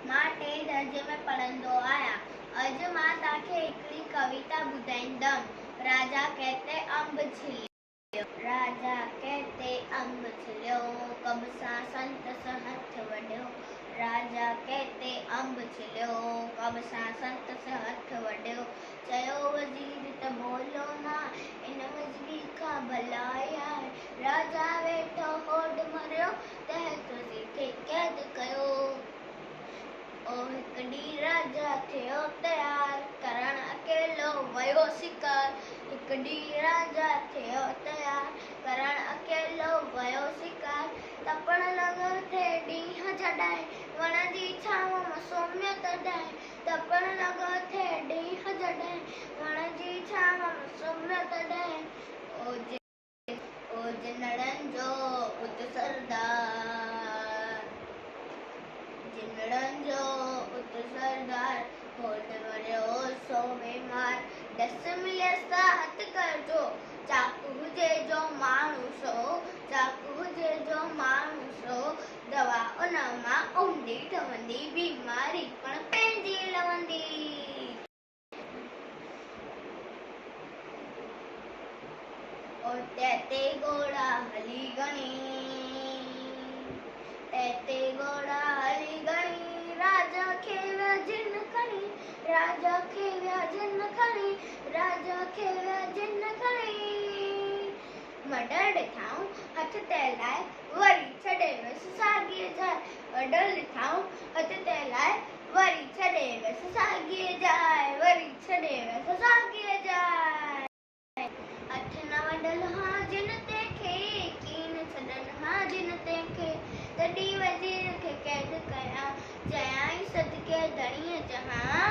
मां 3 दर्जे में पढ़ंदो आहियां। अज मां तव्हांखे हिकिड़ी कविता ॿुधाईंदमि। राजा कहते अंब छिलियो, राजा कहते अंब छिलियो, कब सां संतस हथ वढियो। राजा कहते अंब छिलियो, कब सां संतस हथ वढियो। चयो वज़ीर त बोलो ना, इन वज़ीर खां भला यार। राजा वेठो होड मरियो, तहत वज़ीर खे कैद कयो। ओ हिक ॾींहुं राजा थियो तयार, करण अकेलो वयो शिकार। हिक ॾींहुं राजा थियो तयार, करण अकेलो वयो शिकार। तपण लॻो थे ॾींहं जॾहिं, वण जी छांव में सुम्हियो तॾहिं। तपण लॻो थे ॾींहं जॾहिं, वण जी छांव में सुम्हियो तॾहिं। ओ जिनड़नि जो उत सरदार, जिनड़नि जो उत सरदार, होड मरियो सो बीमार। डस मिलियसि त हथ करजो, चाकू हुजे जो माण्हू सो, चाकू हुजे जो माण्हू सो। दवा उन मां उंडी ठहंदी, बीमारी पण पंहिंजी लवंदी। तैते घोड़ा हली घणी, तैते घोड़ा हली घणी, राजा खे विया जिन खणी, राजा खे विया जिन खणी, राजा खे विया जिन खणी। मडर ॾिठाऊं हथ ते लाइ, वरी छॾे वियसि साॻीअ जाइ। मडर ॾिठाऊं हथ ते लाइ, वरी छॾे वियसि साॻीअ जाइ, वरी छॾे वियसि साॻीअ जाइ। हथ न वढल हा जिन तंहिंखे, कीन छॾन हा जिन तंहिंखे। तॾहिं वज़ीर खे कैद कयां, चयाईं सदके धणीअ चहां,